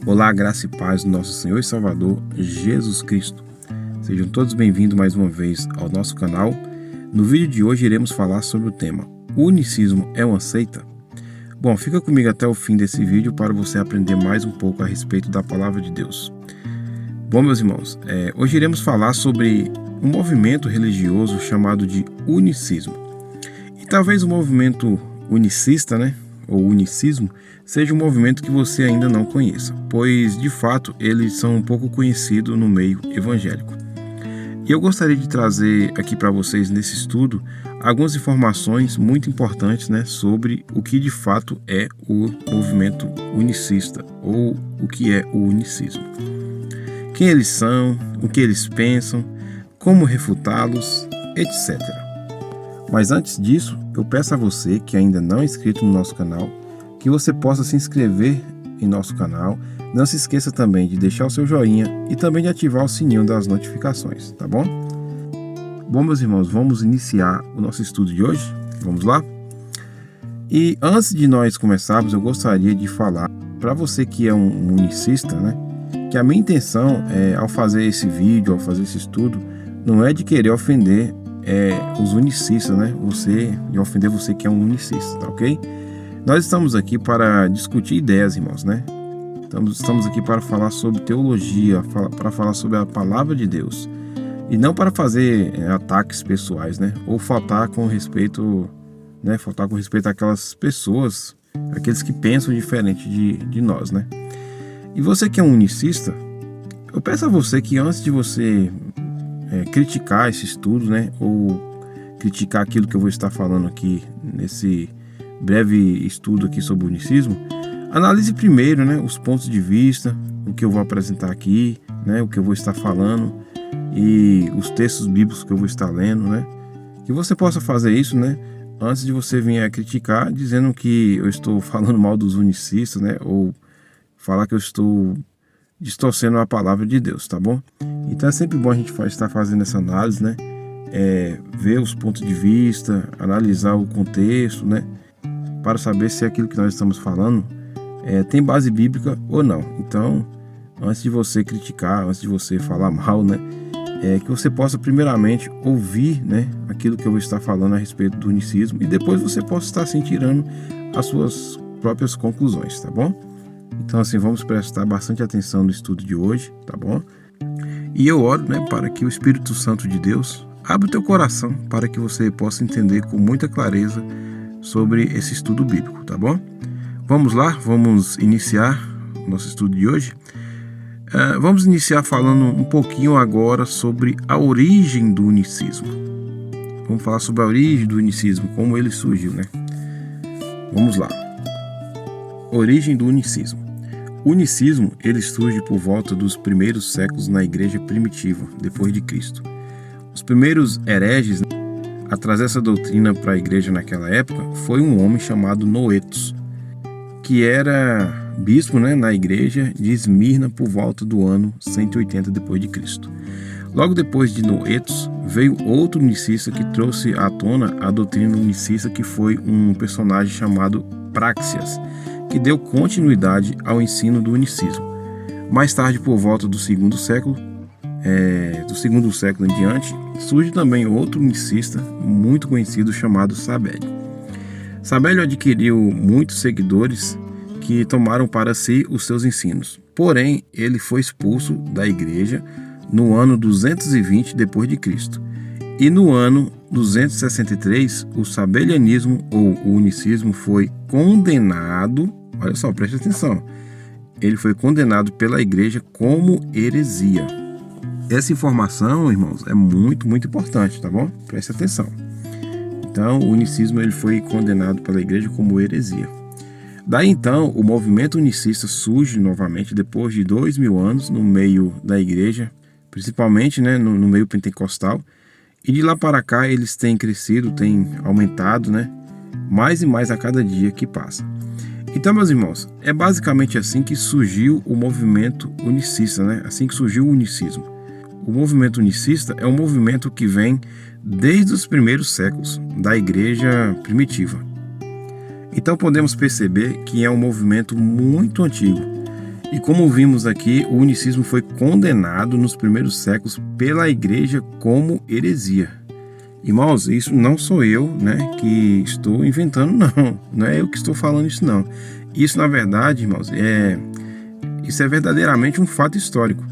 Olá, graça e paz do nosso Senhor e Salvador, Jesus Cristo. Sejam todos bem-vindos mais uma vez ao nosso canal. No vídeo de hoje iremos falar sobre o tema: o unicismo é uma seita? Bom, fica comigo até o fim desse vídeo para você aprender mais um pouco a respeito da palavra de Deus. Bom, meus irmãos, hoje iremos falar sobre um movimento religioso chamado de unicismo. E talvez o movimento unicista, ou unicismo, seja um movimento que você ainda não conheça, pois de fato eles são um pouco conhecidos no meio evangélico. E eu gostaria de trazer aqui para vocês nesse estudo algumas informações muito importantes, sobre o que de fato é o movimento unicista, ou o que é o unicismo. Quem eles são, o que eles pensam, como refutá-los, etc. Mas antes disso, eu peço a você que ainda não é inscrito no nosso canal, que você possa se inscrever em nosso canal. Não se esqueça também de deixar o seu joinha e também de ativar o sininho das notificações, tá bom? Bom, meus irmãos, vamos iniciar o nosso estudo de hoje? Vamos lá? E antes de nós começarmos, eu gostaria de falar para você que é um unicista, que a minha intenção ao fazer esse vídeo, ao fazer esse estudo, não é de querer ofender os unicistas, de ofender você que é um unicista, tá ok? Nós estamos aqui para discutir ideias, irmãos, Estamos aqui para falar sobre teologia, para falar sobre a palavra de Deus, e não para fazer ataques pessoais, ou faltar com respeito àquelas pessoas, aqueles que pensam diferente de nós, E você que é um unicista, eu peço a você que antes de você criticar esse estudo, ou criticar aquilo que eu vou estar falando aqui nesse breve estudo aqui sobre o unicismo, analise primeiro, os pontos de vista, o que eu vou apresentar aqui, o que eu vou estar falando e os textos bíblicos que eu vou estar lendo, que você possa fazer isso, antes de você vir a criticar, dizendo que eu estou falando mal dos unicistas, ou falar que eu estou distorcendo a palavra de Deus, tá bom? Então é sempre bom a gente estar fazendo essa análise, ver os pontos de vista, analisar o contexto, para saber se aquilo que nós estamos falando tem base bíblica ou não. Então, antes de você criticar, antes de você falar mal, que você possa primeiramente ouvir, aquilo que eu vou estar falando a respeito do unicismo, e depois você possa estar assim tirando as suas próprias conclusões, tá bom? Então, assim, vamos prestar bastante atenção no estudo de hoje, tá bom? E eu oro, para que o Espírito Santo de Deus abra o teu coração para que você possa entender com muita clareza sobre esse estudo bíblico, tá bom? Vamos lá, vamos iniciar o nosso estudo de hoje. Vamos iniciar falando um pouquinho agora sobre a origem do unicismo. Vamos falar sobre a origem do unicismo, como ele surgiu, Vamos lá. Origem do unicismo. O unicismo, ele surge por volta dos primeiros séculos na igreja primitiva, depois de Cristo. Os primeiros hereges a trazer essa doutrina para a igreja naquela época foi um homem chamado Noetos, que era bispo, na igreja de Esmirna por volta do ano 180 depois de Cristo. Logo depois de Noetos veio outro unicista que trouxe à tona a doutrina unicista, que foi um personagem chamado Praxias, que deu continuidade ao ensino do unicismo. Mais tarde, por volta do segundo século em diante, surge também outro unicista muito conhecido chamado Sabélio. Sabélio adquiriu muitos seguidores que tomaram para si os seus ensinos. Porém, ele foi expulso da igreja no ano 220 depois de Cristo. E no ano 263, o sabelianismo ou o unicismo foi condenado. Olha só, preste atenção. Ele foi condenado pela igreja como heresia. Essa informação, irmãos, é muito, muito importante, tá bom? Preste atenção. Então, o unicismo ele foi condenado pela igreja como heresia. Daí, então, o movimento unicista surge novamente depois de 2000 anos no meio da igreja, principalmente no meio pentecostal. E de lá para cá, eles têm crescido, têm aumentado, mais e mais a cada dia que passa. Então, meus irmãos, é basicamente assim que surgiu o movimento unicista, assim que surgiu o unicismo. O movimento unicista é um movimento que vem desde os primeiros séculos da igreja primitiva. Então podemos perceber que é um movimento muito antigo E como vimos aqui, o unicismo foi condenado nos primeiros séculos pela igreja como heresia. Irmãos, isso não sou eu, né, que estou inventando, não é eu que estou falando isso, não. Isso, na verdade, irmãos, isso é verdadeiramente um fato histórico.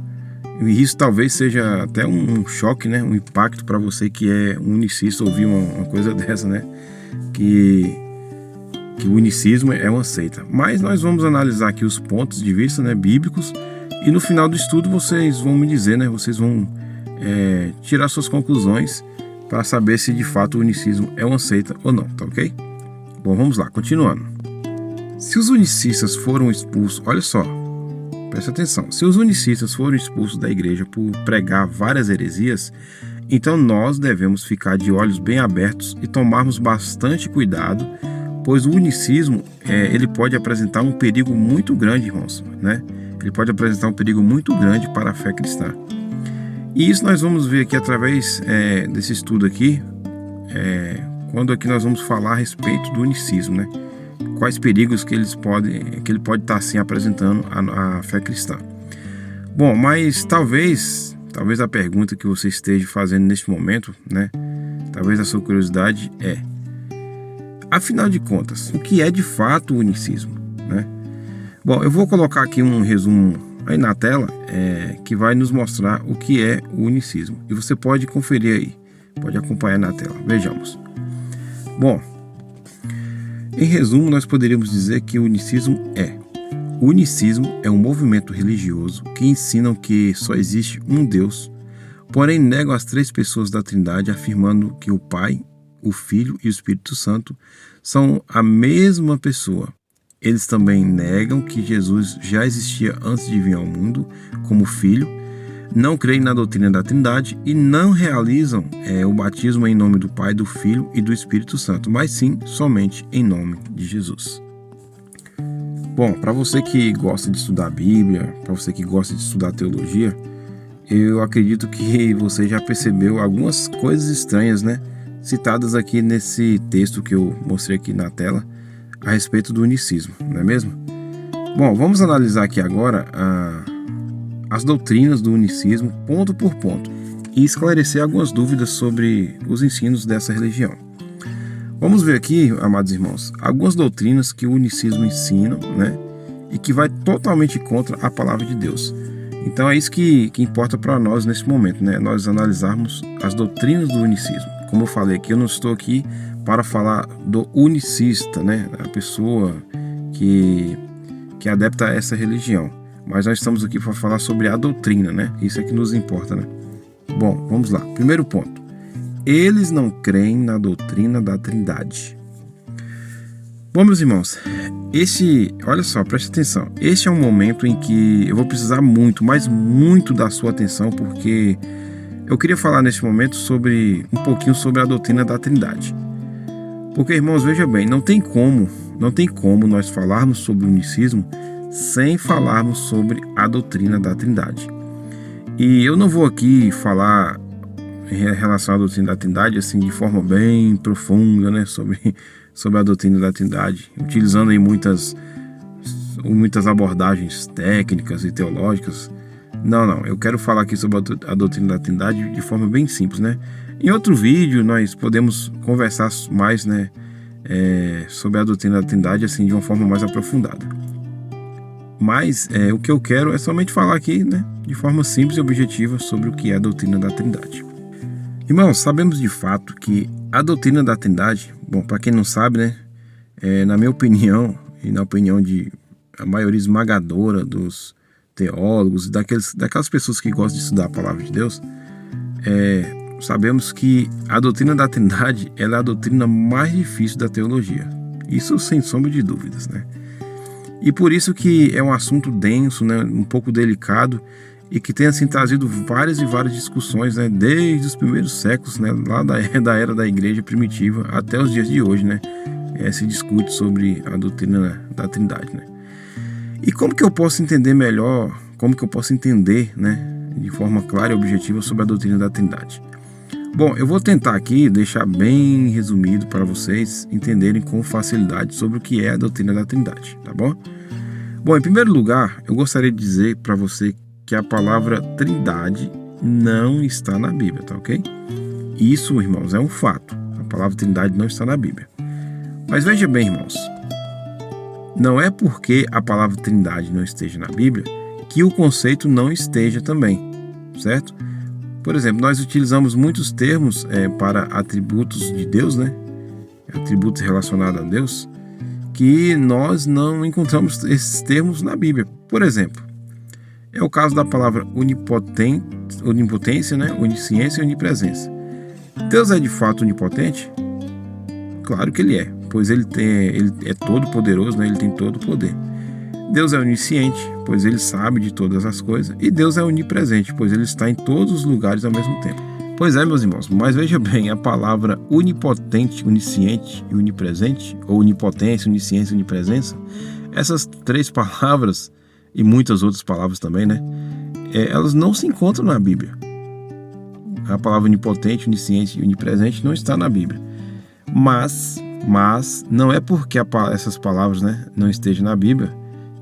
E isso talvez seja até um choque, né, um impacto para você que é um unicista ouvir uma coisa dessa, né, que o unicismo é uma seita. Mas nós vamos analisar aqui os pontos de vista, né, bíblicos, e no final do estudo vocês vão me dizer, né, vocês vão tirar suas conclusões para saber se de fato o unicismo é uma seita ou não, tá ok? Bom, vamos lá, continuando. Se os unicistas foram expulsos, olha só, presta atenção, se os unicistas foram expulsos da igreja por pregar várias heresias, então nós devemos ficar de olhos bem abertos e tomarmos bastante cuidado, pois o unicismo ele pode apresentar um perigo muito grande, irmãos, né? Ele pode apresentar um perigo muito grande para a fé cristã. E isso nós vamos ver aqui através desse estudo aqui, quando aqui nós vamos falar a respeito do unicismo, né? Quais perigos que ele pode estar assim apresentando à fé cristã. Bom, mas talvez a pergunta que você esteja fazendo neste momento, né? Talvez a sua curiosidade afinal de contas, o que é de fato o unicismo, né? Bom, eu vou colocar aqui um resumo aí na tela que vai nos mostrar o que é o unicismo. E você pode conferir aí, pode acompanhar na tela. Vejamos. Bom, em resumo, nós poderíamos dizer que o unicismo é um movimento religioso que ensina que só existe um Deus, porém negam as três pessoas da Trindade, afirmando que o Pai, o Filho e o Espírito Santo são a mesma pessoa. Eles também negam que Jesus já existia antes de vir ao mundo como Filho, não creem na doutrina da Trindade e não realizam o batismo em nome do Pai, do Filho e do Espírito Santo, mas sim somente em nome de Jesus. Bom, para você que gosta de estudar a Bíblia, para você que gosta de estudar teologia, eu acredito que você já percebeu algumas coisas estranhas, né, citadas aqui nesse texto que eu mostrei aqui na tela a respeito do unicismo, não é mesmo? Bom, vamos analisar aqui agora as doutrinas do unicismo ponto por ponto e esclarecer algumas dúvidas sobre os ensinos dessa religião. Vamos ver aqui, amados irmãos, algumas doutrinas que o unicismo ensina, né, e que vai totalmente contra a palavra de Deus. Então é isso que importa para nós nesse momento, né, nós analisarmos as doutrinas do unicismo. Como eu falei aqui, eu não estou aqui para falar do unicista, né, a pessoa que adepta a essa religião. Mas nós estamos aqui para falar sobre a doutrina, né? Isso é que nos importa, né? Bom, vamos lá. Primeiro ponto. Eles não creem na doutrina da Trindade. Bom, meus irmãos, olha só, preste atenção. Este é um momento em que eu vou precisar muito, mas muito da sua atenção, porque eu queria falar neste momento um pouquinho sobre a doutrina da Trindade. Porque, irmãos, veja bem, não tem como nós falarmos sobre o unicismo sem falarmos sobre a doutrina da Trindade. E eu não vou aqui falar em relação à doutrina da Trindade assim de forma bem profunda, né, sobre a doutrina da Trindade, utilizando aí muitas abordagens técnicas e teológicas. Não, eu quero falar aqui sobre a doutrina da Trindade de forma bem simples, né? Em outro vídeo nós podemos conversar mais, né, sobre a doutrina da Trindade assim de uma forma mais aprofundada. Mas o que eu quero é somente falar aqui, né, de forma simples e objetiva sobre o que é a doutrina da Trindade. Irmãos, sabemos de fato que a doutrina da Trindade, bom, para quem não sabe, né, na minha opinião e na opinião de a maioria esmagadora dos teólogos e daquelas pessoas que gostam de estudar a palavra de Deus, sabemos que a doutrina da Trindade ela é a doutrina mais difícil da teologia. Isso sem sombra de dúvidas, né? E por isso que é um assunto denso, né, um pouco delicado e que tem assim trazido várias e várias discussões, né, desde os primeiros séculos, né, lá da era da igreja primitiva até os dias de hoje, né, se discute sobre a doutrina da Trindade, né. E como que eu posso entender melhor, né, de forma clara e objetiva sobre a doutrina da Trindade? Bom, eu vou tentar aqui deixar bem resumido para vocês entenderem com facilidade sobre o que é a doutrina da Trindade, tá bom? Bom, em primeiro lugar, eu gostaria de dizer para você que a palavra Trindade não está na Bíblia, tá ok? Isso, irmãos, é um fato. A palavra Trindade não está na Bíblia. Mas veja bem, irmãos, não é porque a palavra Trindade não esteja na Bíblia que o conceito não esteja também, certo? Por exemplo, nós utilizamos muitos termos para atributos de Deus, né? Atributos relacionados a Deus, que nós não encontramos esses termos na Bíblia. Por exemplo, é o caso da palavra onipotência, né? Onisciência e onipresença. Deus é de fato onipotente? Claro que ele é, pois ele é todo poderoso, né? Ele tem todo o poder. Deus é onisciente, pois ele sabe de todas as coisas. E Deus é onipresente, pois ele está em todos os lugares ao mesmo tempo. Pois é, meus irmãos, mas veja bem, a palavra onipotente, onisciente e onipresente, ou onipotência, onisciência e onipresença, essas três palavras, e muitas outras palavras também, né? Elas não se encontram na Bíblia. A palavra onipotente, onisciente e onipresente não está na Bíblia. Mas não é porque essas palavras, né, não estejam na Bíblia,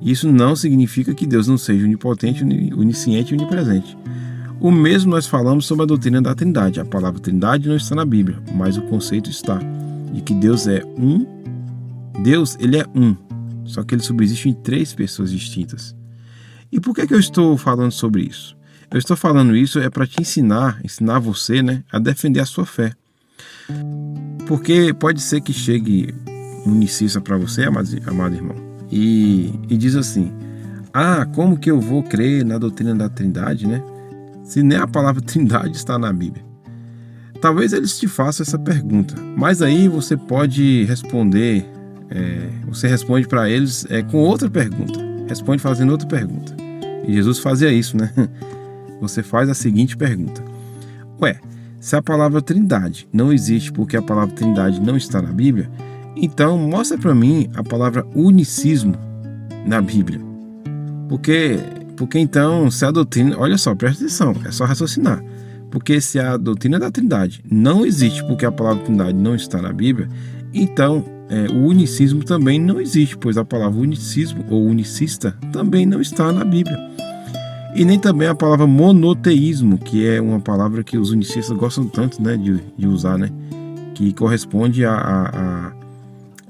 isso não significa que Deus não seja onipotente, onisciente e onipresente. O mesmo nós falamos sobre a doutrina da Trindade. A palavra Trindade não está na Bíblia, mas o conceito está de que Deus é um. Deus, ele é um, só que ele subsiste em três pessoas distintas. E por que eu estou falando sobre isso? Eu estou falando isso para te ensinar você, né, a defender a sua fé. Porque pode ser que chegue um unicista para você, amado irmão, e diz assim: como que eu vou crer na doutrina da Trindade, né? Se nem a palavra Trindade está na Bíblia. Talvez eles te façam essa pergunta, mas aí você pode responder, você responde para eles com outra pergunta, responde fazendo outra pergunta. E Jesus fazia isso, né? Você faz a seguinte pergunta: se a palavra Trindade não existe porque a palavra Trindade não está na Bíblia, então mostra para mim a palavra unicismo na Bíblia. Porque então, se a doutrina... Olha só, presta atenção, é só raciocinar. Porque se a doutrina da Trindade não existe porque a palavra Trindade não está na Bíblia, então o unicismo também não existe, pois a palavra unicismo ou unicista também não está na Bíblia. E nem também a palavra monoteísmo, que é uma palavra que os unicistas gostam tanto, né, de usar, né, que corresponde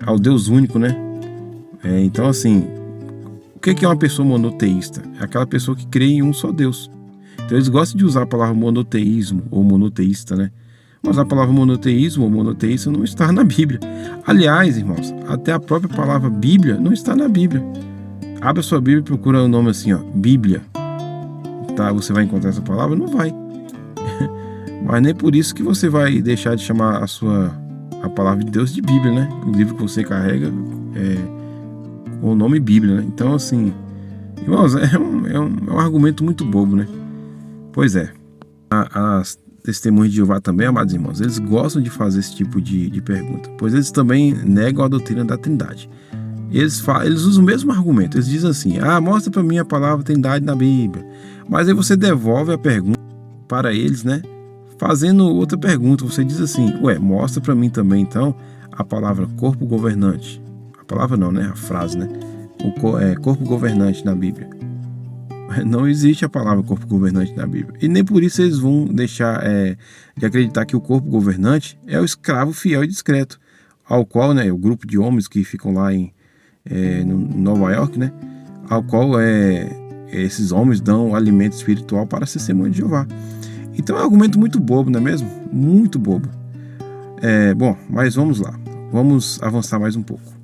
ao Deus único, né? Então, assim, o que é uma pessoa monoteísta? É aquela pessoa que crê em um só Deus. Então eles gostam de usar a palavra monoteísmo ou monoteísta, né? Mas a palavra monoteísmo ou monoteísta não está na Bíblia. Aliás, irmãos, até a própria palavra Bíblia não está na Bíblia. Abre a sua Bíblia e procura o nome assim, Bíblia. Tá, você vai encontrar essa palavra? Não vai. Mas nem por isso que você vai deixar de chamar a palavra de Deus de Bíblia, né? O livro que você carrega com o nome Bíblia, né? Então, assim, irmãos, é um argumento muito bobo, né? Pois é. As testemunhas de Jeová também, amados irmãos, eles gostam de fazer esse tipo de pergunta, pois eles também negam a doutrina da Trindade. Eles usam o mesmo argumento. Eles dizem assim: mostra para mim a palavra Trindade na Bíblia. Mas aí você devolve a pergunta para eles, né? Fazendo outra pergunta. Você diz assim: mostra para mim também então a palavra corpo governante. A palavra não, né? A frase, né? Corpo governante na Bíblia. Não existe a palavra corpo governante na Bíblia. E nem por isso eles vão deixar de acreditar que o corpo governante é o escravo fiel e discreto, ao qual, né, o grupo de homens que ficam lá em Nova York, né, ao qual esses homens dão alimento espiritual para as testemunhas de Jeová. Então é um argumento muito bobo, não é mesmo? Muito bobo. Bom, mas vamos lá. Vamos avançar mais um pouco.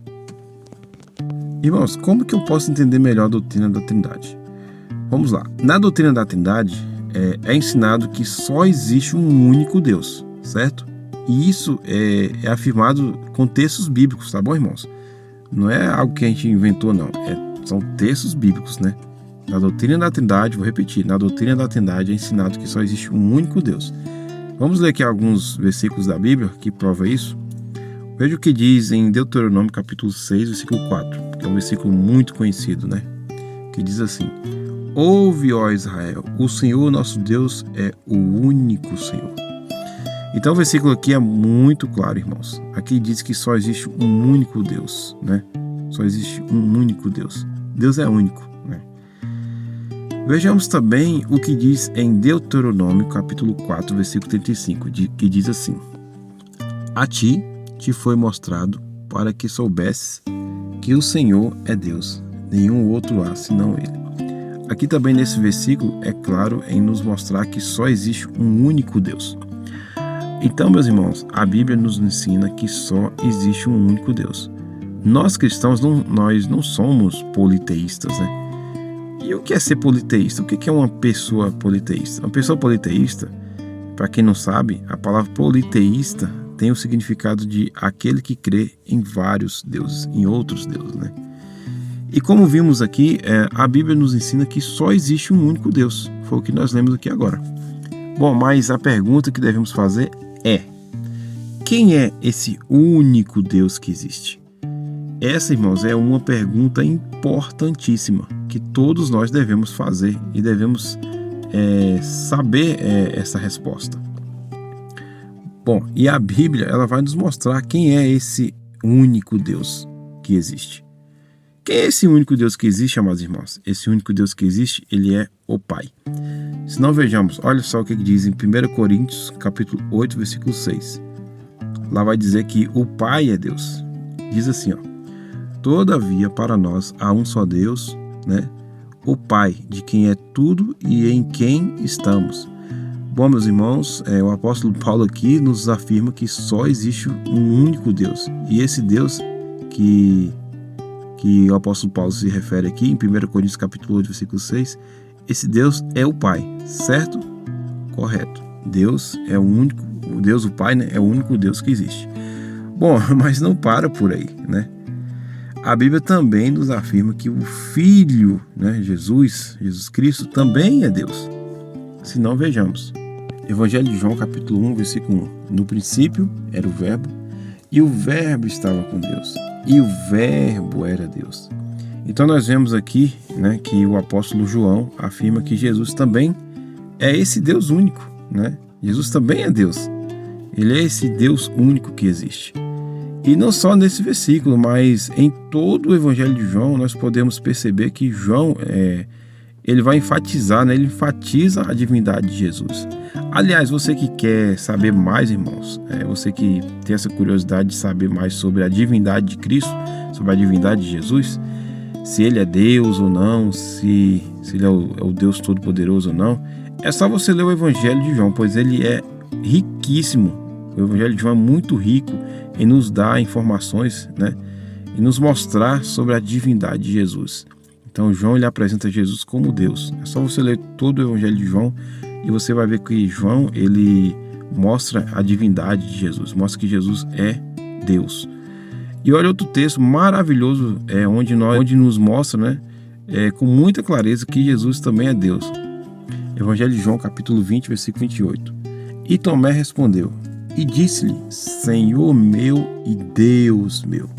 Irmãos, como que eu posso entender melhor a doutrina da Trindade? Vamos lá. Na doutrina da Trindade é ensinado que só existe um único Deus, certo? E isso é afirmado com textos bíblicos, tá bom, irmãos? Não é algo que a gente inventou, não. São textos bíblicos, né? Na doutrina da Trindade, vou repetir, na doutrina da Trindade é ensinado que só existe um único Deus. Vamos ler aqui alguns versículos da Bíblia que prova isso. Veja o que diz em Deuteronômio capítulo 6, versículo 4, que é um versículo muito conhecido, né? Que diz assim: ouve, ó Israel, o Senhor nosso Deus é o único Senhor. Então o versículo aqui é muito claro, irmãos. Aqui diz que só existe um único Deus, né? Só existe um único Deus. Deus é único, né? Vejamos também o que diz em Deuteronômio, capítulo 4, versículo 35, que diz assim: A ti te foi mostrado para que soubesses que o Senhor é Deus, nenhum outro há senão Ele. Aqui também nesse versículo é claro em nos mostrar que só existe um único Deus. Então, meus irmãos, a Bíblia nos ensina que só existe um único Deus. Nós cristãos, nós não somos politeístas, né? E o que é ser politeísta? O que é uma pessoa politeísta? Uma pessoa politeísta, para quem não sabe, a palavra politeísta tem o significado de aquele que crê em vários deuses, em outros deuses, né? E como vimos aqui, a Bíblia nos ensina que só existe um único Deus. Foi o que nós lemos aqui agora. Bom, mas a pergunta que devemos fazer é: quem é esse único Deus que existe? Essa, irmãos, é uma pergunta importantíssima que todos nós devemos fazer e devemos saber essa resposta. Bom, e a Bíblia ela vai nos mostrar quem é esse único Deus que existe. Quem é esse único Deus que existe, amados irmãos? Esse único Deus que existe, ele é o Pai. Se não vejamos, olha só o que diz em 1 Coríntios, capítulo 8, versículo 6. Lá vai dizer que o Pai é Deus. Diz assim, ó: Todavia para nós há um só Deus, né? O Pai, de quem é tudo e em quem estamos. Bom, meus irmãos, o apóstolo Paulo aqui nos afirma que só existe um único Deus. E esse Deus que o apóstolo Paulo se refere aqui em 1 Coríntios capítulo 8, versículo 6, esse Deus é o Pai, certo? Correto. Deus é o único, o Deus, o Pai, né, é o único Deus que existe. Bom, mas não para por aí, né? A Bíblia também nos afirma que o Filho, né, Jesus Cristo, também é Deus. Se não, vejamos. Evangelho de João, capítulo 1, versículo 1. No princípio era o Verbo, e o Verbo estava com Deus, e o Verbo era Deus. Então nós vemos aqui, né, que o apóstolo João afirma que Jesus também é esse Deus único, né? Jesus também é Deus. Ele é esse Deus único que existe. E não só nesse versículo, mas em todo o Evangelho de João nós podemos perceber que João ele vai enfatizar, né? Ele enfatiza a divindade de Jesus. Aliás, você que quer saber mais, irmãos, você que tem essa curiosidade de saber mais sobre a divindade de Cristo, sobre a divindade de Jesus, se ele é Deus ou não, se ele é o Deus Todo-Poderoso ou não, é só você ler o Evangelho de João, pois ele é riquíssimo. O Evangelho de João é muito rico em nos dar informações, né, e nos mostrar sobre a divindade de Jesus. Então João ele apresenta Jesus como Deus. É só você ler todo o Evangelho de João e você vai ver que João ele mostra a divindade de Jesus, mostra que Jesus é Deus. E olha outro texto maravilhoso onde nos mostra, né, com muita clareza que Jesus também é Deus. Evangelho de João, capítulo 20, versículo 28. E Tomé respondeu e disse-lhe: Senhor meu e Deus meu.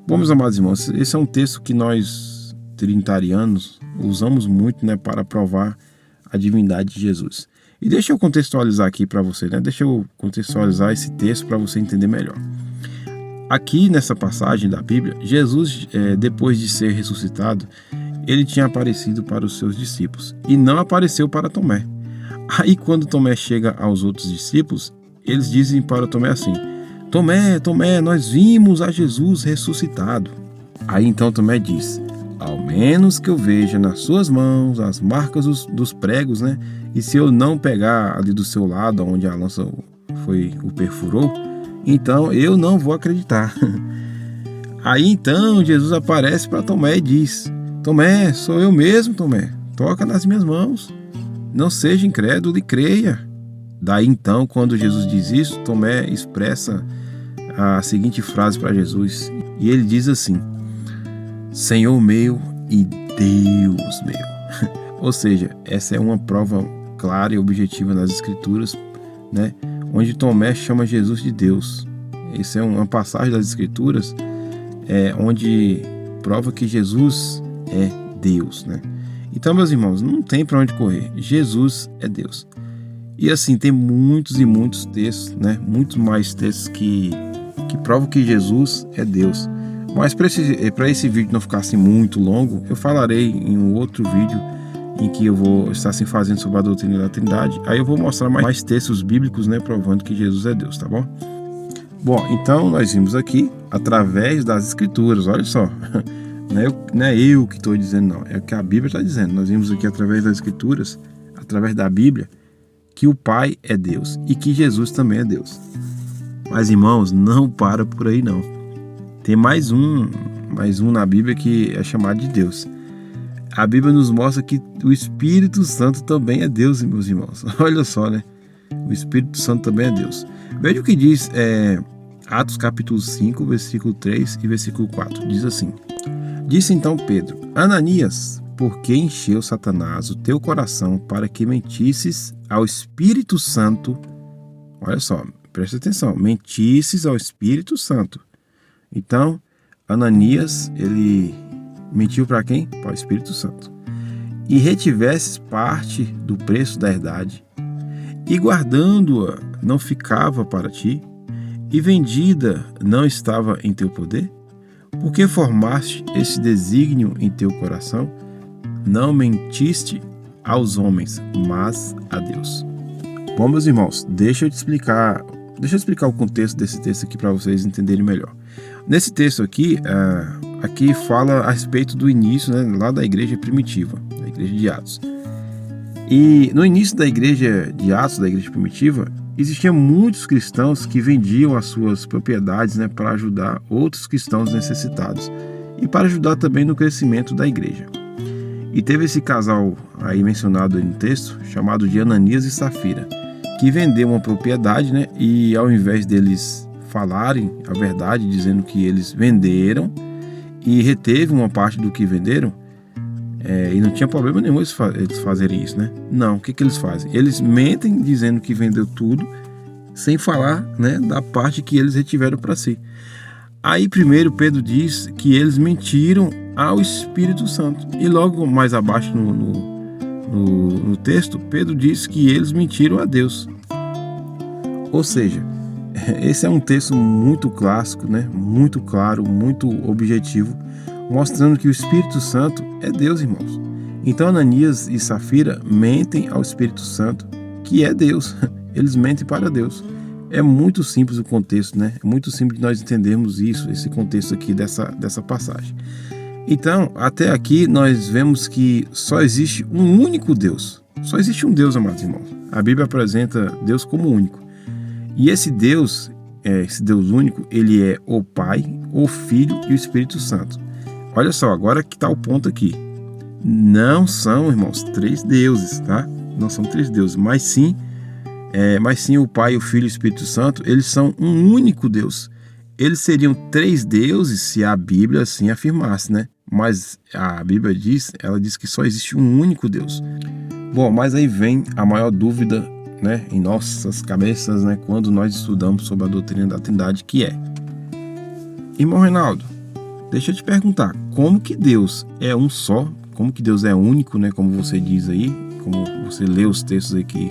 Bom, meus amados irmãos, esse é um texto que nós, trinitarianos, usamos muito, né, para provar a divindade de Jesus. E deixa eu contextualizar aqui para você, né? Deixa eu contextualizar esse texto para você entender melhor. Aqui nessa passagem da Bíblia, Jesus, depois de ser ressuscitado, ele tinha aparecido para os seus discípulos e não apareceu para Tomé. Aí quando Tomé chega aos outros discípulos, eles dizem para Tomé assim: Tomé, Tomé, nós vimos a Jesus ressuscitado. Aí então Tomé diz: ao menos que eu veja nas suas mãos as marcas dos pregos, né? E se eu não pegar ali do seu lado, onde a lança o perfurou, então eu não vou acreditar. Aí então Jesus aparece para Tomé e diz: Tomé, sou eu mesmo, Tomé. Toca nas minhas mãos. Não seja incrédulo e creia. Daí então, quando Jesus diz isso, Tomé expressa a seguinte frase para Jesus. E ele diz assim: Senhor meu e Deus meu. Ou seja, essa é uma prova clara e objetiva nas Escrituras, né, onde Tomé chama Jesus de Deus. Essa é uma passagem das Escrituras onde prova que Jesus é Deus, né? Então, meus irmãos, não tem para onde correr. Jesus é Deus. E assim, tem muitos e muitos textos, né? Muitos mais textos que provam que Jesus é Deus. Mas para esse vídeo não ficar assim muito longo, eu falarei em um outro vídeo em que eu vou estar assim fazendo sobre a doutrina da Trindade. Aí eu vou mostrar mais textos bíblicos, né, provando que Jesus é Deus, tá bom? Bom, então nós vimos aqui através das Escrituras, olha só. Não é eu que estou dizendo, não. É o que a Bíblia está dizendo. Nós vimos aqui através das Escrituras, através da Bíblia, que o Pai é Deus e que Jesus também é Deus. Mas, irmãos, não para por aí, não. Tem mais um na Bíblia que é chamado de Deus. A Bíblia nos mostra que o Espírito Santo também é Deus, meus irmãos. Olha só, né? O Espírito Santo também é Deus. Veja o que diz Atos capítulo 5, versículo 3 e versículo 4. Diz assim: Disse então Pedro: Ananias, por que encheu Satanás o teu coração para que mentisses ao Espírito Santo? Olha só, presta atenção. Mentisses ao Espírito Santo. Então, Ananias, ele mentiu para quem? Para o Espírito Santo. E retivesses parte do preço da herdade, e guardando-a não ficava para ti, e vendida não estava em teu poder? Porque formaste esse desígnio em teu coração? Não mentiste aos homens, mas a Deus. Bom, meus irmãos, deixa eu explicar o contexto desse texto aqui para vocês entenderem melhor. Nesse texto aqui, aqui fala a respeito do início, né, lá da igreja primitiva, da igreja de Atos. E no início da igreja de Atos, da igreja primitiva, existiam muitos cristãos que vendiam as suas propriedades, né, para ajudar outros cristãos necessitados e para ajudar também no crescimento da igreja. E teve esse casal aí mencionado aí no texto, chamado de Ananias e Safira, que vendeu uma propriedade, né, e ao invés deles falarem a verdade, dizendo que eles venderam e reteve uma parte do que venderam, e não tinha problema nenhum eles fazerem isso, né? Não, o que eles fazem? Eles mentem dizendo que vendeu tudo, sem falar, né, da parte que eles retiveram para si. Aí primeiro Pedro diz que eles mentiram ao Espírito Santo. E logo mais abaixo no texto, Pedro diz que eles mentiram a Deus. Ou seja, esse é um texto muito clássico, né? Muito claro, muito objetivo, mostrando que o Espírito Santo é Deus, irmãos. Então Ananias e Safira mentem ao Espírito Santo, que é Deus. Eles mentem para Deus. É muito simples o contexto, né? É muito simples de nós entendermos isso, esse contexto aqui dessa passagem. Então, até aqui nós vemos que só existe um único Deus. Só existe um Deus, amados irmãos. A Bíblia apresenta Deus como único. E esse Deus único, ele é o Pai, o Filho e o Espírito Santo. Olha só, agora que está o ponto aqui. Não são, irmãos, três deuses, tá? Não são três deuses, mas sim o Pai, o Filho e o Espírito Santo, eles são um único Deus. Eles seriam três deuses se a Bíblia assim afirmasse, né? Mas a Bíblia diz que só existe um único Deus. Bom, mas aí vem a maior dúvida, né, em nossas cabeças, né, quando nós estudamos sobre a doutrina da Trindade, que é: Irmão Reinaldo, deixa eu te perguntar, como que Deus é um só? Como que Deus é único, né, como você diz aí, como você lê os textos aí que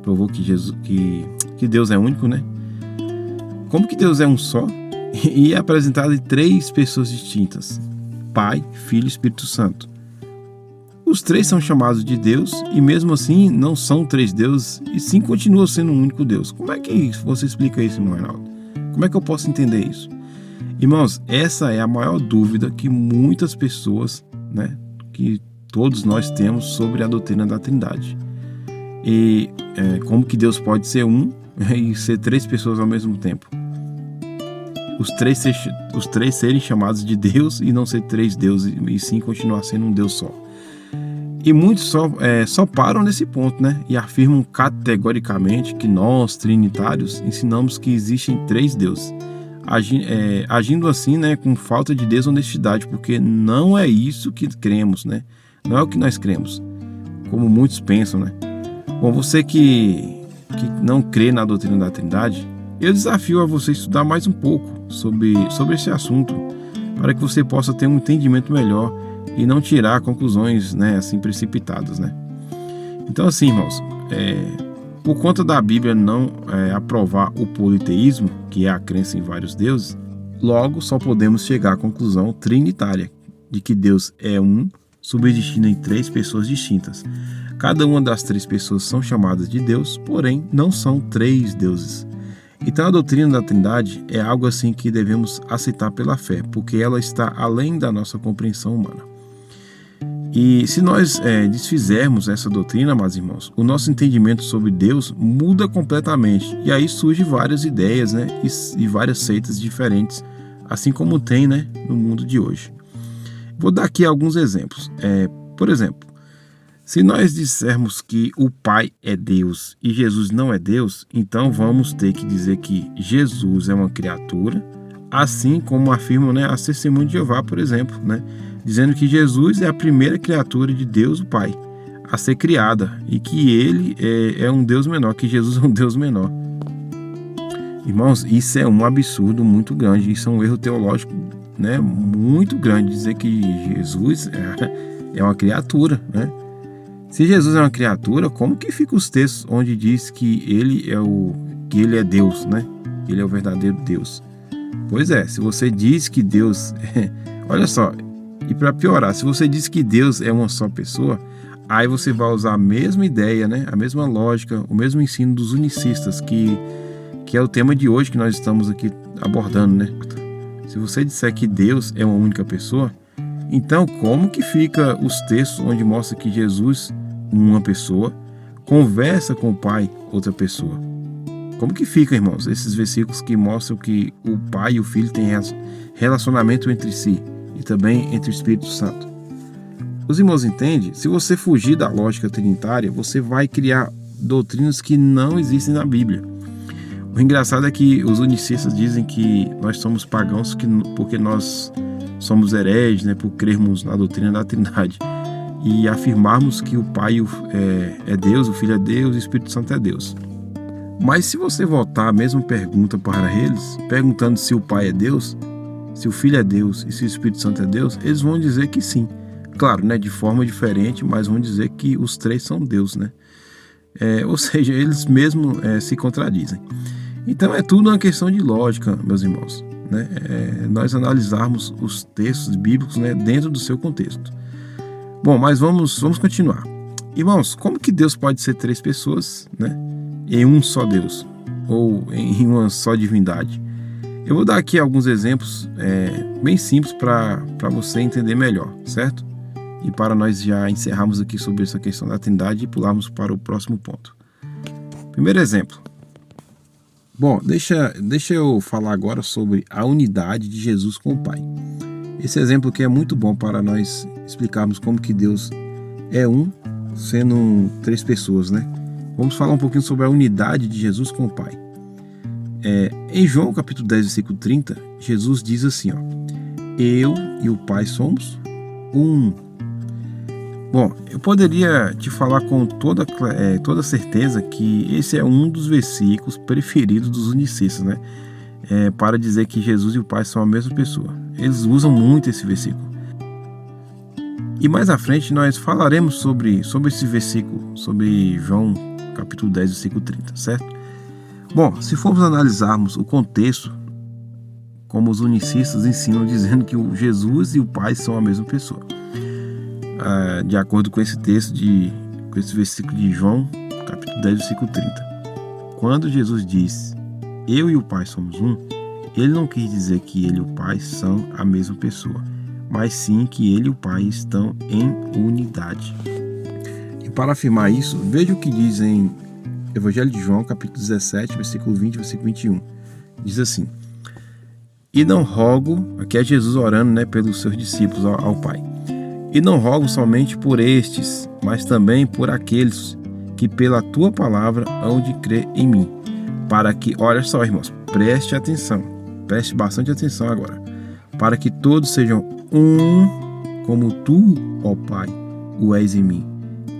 provou que Deus é único, né? Como que Deus é um só e é apresentado em três pessoas distintas: Pai, Filho e Espírito Santo? Os três são chamados de Deus e mesmo assim não são três deuses e sim continuam sendo um único Deus. Como é que você explica isso, irmão Reinaldo? Como é que eu posso entender isso? Irmãos, essa é a maior dúvida que muitas pessoas, né, que todos nós temos sobre a doutrina da Trindade. E como que Deus pode ser um e ser três pessoas ao mesmo tempo? Os três serem chamados de Deus e não ser três deuses, e sim continuar sendo um Deus só. E muitos só param nesse ponto, né? E afirmam categoricamente que nós, trinitários, ensinamos que existem três deuses. Agindo assim, né, com falta de desonestidade, porque não é isso que cremos, né? Não é o que nós cremos, como muitos pensam, né? Bom, você que não crê na doutrina da Trindade, eu desafio a você estudar mais um pouco sobre esse assunto, para que você possa ter um entendimento melhor e não tirar conclusões, né, assim, precipitadas, né? Então, assim, irmãos, por conta da Bíblia não aprovar o politeísmo, que é a crença em vários deuses, Logo, só podemos chegar à conclusão trinitária de que Deus é um, subsistindo em três pessoas distintas. Cada uma das três pessoas são chamadas de Deus, porém não são três deuses. Então a doutrina da Trindade é algo assim que devemos aceitar pela fé, porque ela está além da nossa compreensão humana. E se nós desfizermos essa doutrina, meus irmãos, o nosso entendimento sobre Deus muda completamente. E aí surgem várias ideias, né, e várias seitas diferentes, assim como tem, né, no mundo de hoje. Vou dar aqui alguns exemplos. Por exemplo, se nós dissermos que o Pai é Deus e Jesus não é Deus, então vamos ter que dizer que Jesus é uma criatura, assim como afirmam, né, as Testemunhas de Jeová, por exemplo, né, dizendo que Jesus é a primeira criatura de Deus, o Pai, a ser criada, e que ele é um Deus menor, que Jesus é um Deus menor. Irmãos, isso é um absurdo muito grande, isso é um erro teológico, né, muito grande, dizer que Jesus é uma criatura, né? Se Jesus é uma criatura, como que ficam os textos onde diz que ele é Deus, né? Que ele é o verdadeiro Deus? Pois é, se você diz que Deus olha só, e para piorar, se você diz que Deus é uma só pessoa, aí você vai usar a mesma ideia, né? A mesma lógica, o mesmo ensino dos unicistas, que é o tema de hoje que nós estamos aqui abordando, né? Se você disser que Deus é uma única pessoa, então como que fica os textos onde mostra que Jesus, uma pessoa, conversa com o Pai, outra pessoa? Como que fica, irmãos, esses versículos que mostram que o Pai e o Filho têm relacionamento entre si e também entre o Espírito Santo? Os irmãos entendem? Se você fugir da lógica trinitária, você vai criar doutrinas que não existem na Bíblia. O engraçado é que os unicistas dizem que nós somos pagãos porque nós somos hereges, né, por crermos na doutrina da Trindade e afirmarmos que o Pai é Deus, o Filho é Deus e o Espírito Santo é Deus. Mas se você voltar a mesma pergunta para eles, perguntando se o Pai é Deus, se o Filho é Deus e se o Espírito Santo é Deus, eles vão dizer que sim. Claro, né, de forma diferente, mas vão dizer que os três são Deus, né? Ou seja, eles mesmos se contradizem. Então é tudo uma questão de lógica, meus irmãos, né? Nós analisarmos os textos bíblicos, né, dentro do seu contexto. Bom, mas vamos continuar. Irmãos, como que Deus pode ser três pessoas, né, em um só Deus, ou em uma só divindade? Eu vou dar aqui alguns exemplos bem simples para você entender melhor, certo? E para nós já encerrarmos aqui sobre essa questão da Trindade e pularmos para o próximo ponto. Primeiro exemplo. Bom, deixa eu falar agora sobre a unidade de Jesus com o Pai. Esse exemplo aqui é muito bom para nós explicarmos como que Deus é um, sendo três pessoas, né? Vamos falar um pouquinho sobre a unidade de Jesus com o Pai. Em João capítulo 10, versículo 30, Jesus diz assim, ó: eu e o Pai somos um. Bom, eu poderia te falar com toda certeza que esse é um dos versículos preferidos dos unicistas, né? Para dizer que Jesus e o Pai são a mesma pessoa. Eles usam muito esse versículo. E mais à frente nós falaremos sobre esse versículo, sobre João capítulo 10, versículo 30, certo? Bom, se formos analisarmos o contexto, como os unicistas ensinam dizendo que o Jesus e o Pai são a mesma pessoa. De acordo com esse texto, com esse versículo de João, capítulo 10, versículo 30. Quando Jesus diz, eu e o Pai somos um, ele não quis dizer que ele e o Pai são a mesma pessoa, mas sim que ele e o Pai estão em unidade. E para afirmar isso, veja o que diz em Evangelho de João, capítulo 17, versículo 20 e versículo 21. Diz assim, e não rogo, aqui é Jesus orando, né, pelos seus discípulos ao Pai, e não rogo somente por estes, mas também por aqueles que pela tua palavra hão de crer em mim, para que, olha só, irmãos, preste atenção, preste bastante atenção agora, para que todos sejam um, como tu, ó Pai, o és em mim,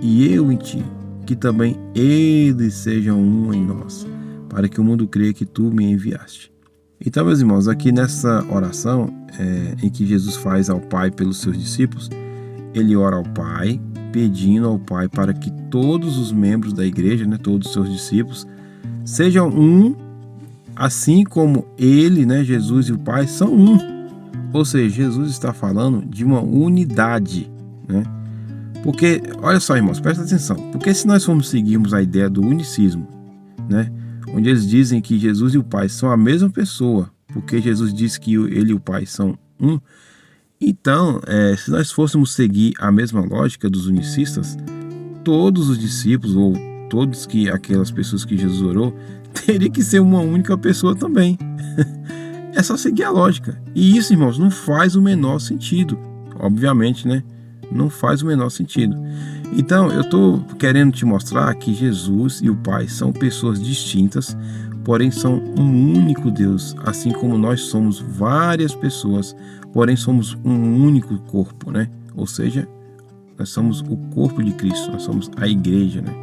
e eu em ti, que também eles sejam um em nós, para que o mundo creia que tu me enviaste. Então, meus irmãos, aqui nessa oração em que Jesus faz ao Pai pelos seus discípulos, ele ora ao Pai, pedindo ao Pai para que todos os membros da igreja, né, todos os seus discípulos, sejam um, assim como ele, né, Jesus e o Pai são um. Ou seja, Jesus está falando de uma unidade, né? Porque, olha só, irmãos, presta atenção. Porque se nós formos seguirmos a ideia do unicismo, né, onde eles dizem que Jesus e o Pai são a mesma pessoa, porque Jesus disse que ele e o Pai são um, então, se nós fôssemos seguir a mesma lógica dos unicistas, todos os discípulos, ou todos aquelas pessoas que Jesus orou, teria que ser uma única pessoa também. É só seguir a lógica. E isso, irmãos, não faz o menor sentido. Obviamente, né? Não faz o menor sentido. Então, eu estou querendo te mostrar que Jesus e o Pai são pessoas distintas, porém são um único Deus, assim como nós somos várias pessoas, porém somos um único corpo, né? Ou seja, nós somos o corpo de Cristo, nós somos a igreja, né?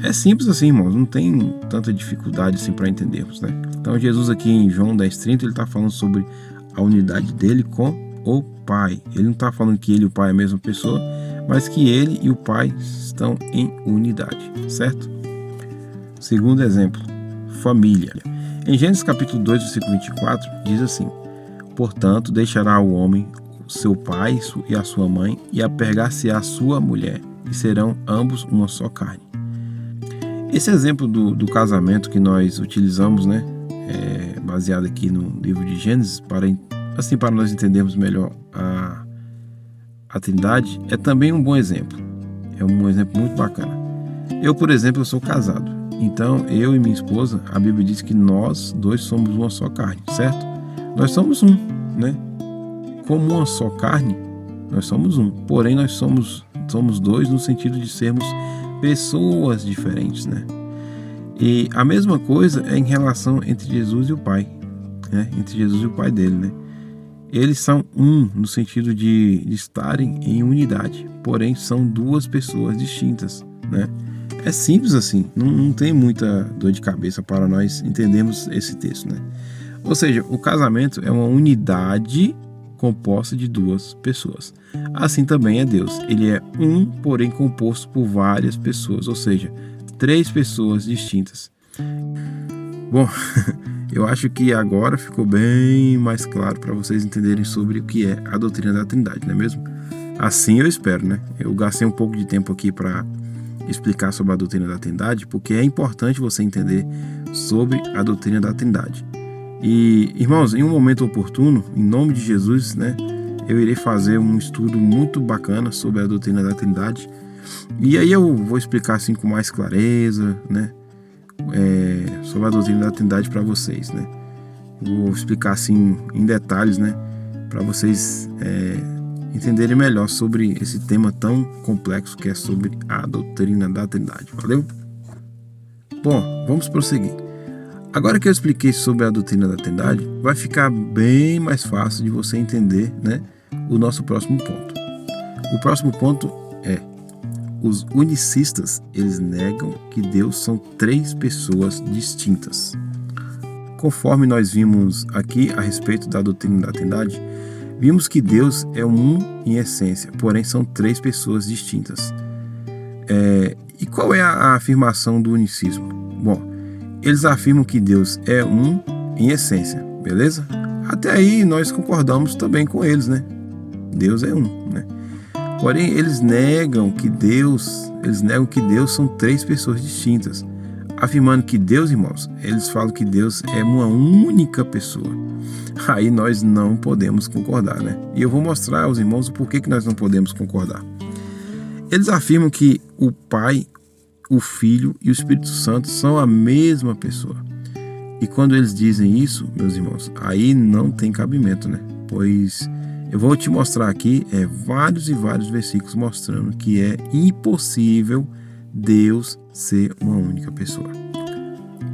É simples assim, irmãos, não tem tanta dificuldade assim para entendermos, né? Então, Jesus aqui em João 10:30, ele está falando sobre a unidade dele com o Pai. Ele não está falando que ele e o Pai é a mesma pessoa, mas que ele e o Pai estão em unidade, certo? Segundo exemplo, família. Em Gênesis capítulo 2, versículo 24, diz assim: portanto, deixará o homem seu pai e a sua mãe, e apegar-se-á a sua mulher, e serão ambos uma só carne. Esse exemplo do casamento que nós utilizamos, né, baseado aqui no livro de Gênesis, para nós entendermos melhor a Trindade, é também um bom exemplo. É um exemplo muito bacana. Eu, por exemplo, eu sou casado. Então, eu e minha esposa, a Bíblia diz que nós dois somos uma só carne, certo? Nós somos um, né? Como uma só carne, nós somos um. Porém, nós somos dois no sentido de sermos pessoas diferentes, né? E a mesma coisa é em relação entre Jesus e o Pai, né? Entre Jesus e o Pai dele, né? Eles são um no sentido de estarem em unidade, porém são duas pessoas distintas, né? É simples assim, não tem muita dor de cabeça para nós entendermos esse texto, né? Ou seja, o casamento é uma unidade composta de duas pessoas. Assim também é Deus. Ele é um, porém composto por várias pessoas, ou seja, três pessoas distintas. Bom, eu acho que agora ficou bem mais claro para vocês entenderem sobre o que é a doutrina da Trindade, não é mesmo? Assim eu espero, né? Eu gastei um pouco de tempo aqui para explicar sobre a doutrina da Trindade, porque é importante você entender sobre a doutrina da Trindade. E, irmãos, em um momento oportuno, em nome de Jesus, né, eu irei fazer um estudo muito bacana sobre a doutrina da Trindade. E aí eu vou explicar assim com mais clareza, né, sobre a doutrina da Trindade para vocês, né. Eu vou explicar assim em detalhes, né, para vocês entenderem melhor sobre esse tema tão complexo que é sobre a doutrina da Trindade. Valeu? Bom, vamos prosseguir. Agora que eu expliquei sobre a doutrina da Trindade, vai ficar bem mais fácil de você entender, né, o nosso próximo ponto. O próximo ponto é: os unicistas, eles negam que Deus são três pessoas distintas. Conforme nós vimos aqui a respeito da doutrina da Trindade, vimos que Deus é um em essência, porém são três pessoas distintas. E qual é a afirmação do unicismo? Bom, eles afirmam que Deus é um em essência, beleza? Até aí nós concordamos também com eles, né? Deus é um, né? Porém, eles negam que Deus são três pessoas distintas, afirmando que Deus, irmãos, eles falam que Deus é uma única pessoa. Aí nós não podemos concordar, né? E eu vou mostrar aos irmãos o porquê que nós não podemos concordar. Eles afirmam que o Pai, o Filho e o Espírito Santo são a mesma pessoa. E quando eles dizem isso, meus irmãos, aí não tem cabimento, né? Pois eu vou te mostrar aqui vários e vários versículos mostrando que é impossível Deus ser uma única pessoa.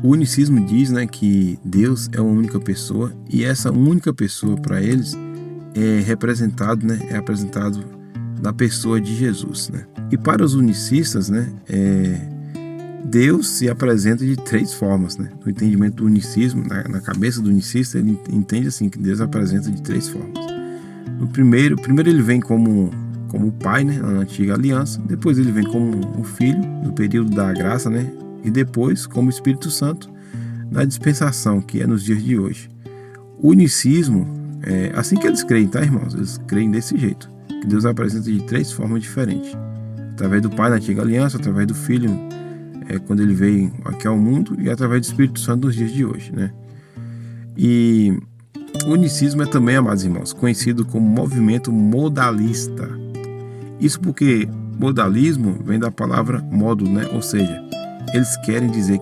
O unicismo diz, né, que Deus é uma única pessoa, e essa única pessoa para eles é apresentado na pessoa de Jesus, né? E para os unicistas, né, Deus se apresenta de três formas, né? No entendimento do unicismo, na cabeça do unicista, ele entende assim que Deus se apresenta de três formas. Primeiro ele vem como o Pai, né, na antiga aliança. Depois ele vem como o Filho, no período da graça, né? E depois como o Espírito Santo, na dispensação, que é nos dias de hoje. O unicismo, é assim que eles creem, tá, irmãos? Eles creem desse jeito, que Deus apresenta de 3 formas diferentes. Através do Pai na antiga aliança, através do Filho, quando ele veio aqui ao mundo, e através do Espírito Santo nos dias de hoje, né? E o unicismo é também, amados irmãos, conhecido como movimento modalista. Isso porque modalismo vem da palavra módulo, né? Ou seja, eles querem dizer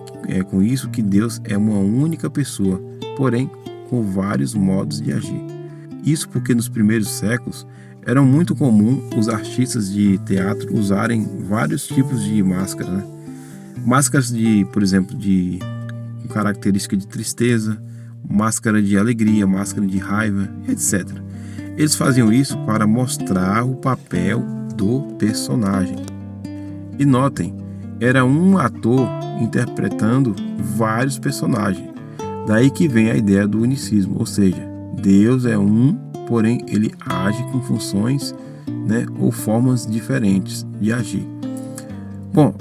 com isso que Deus é uma única pessoa, porém com vários modos de agir. Isso porque nos primeiros séculos era muito comum os artistas de teatro usarem vários tipos de máscaras, né? Máscaras por exemplo, de característica de tristeza, máscara de alegria, máscara de raiva, etc. Eles faziam isso para mostrar o papel do personagem. E notem, era um ator interpretando vários personagens. Daí que vem a ideia do unicismo, ou seja, Deus é um, porém ele age com funções, né, ou formas diferentes de agir. Bom,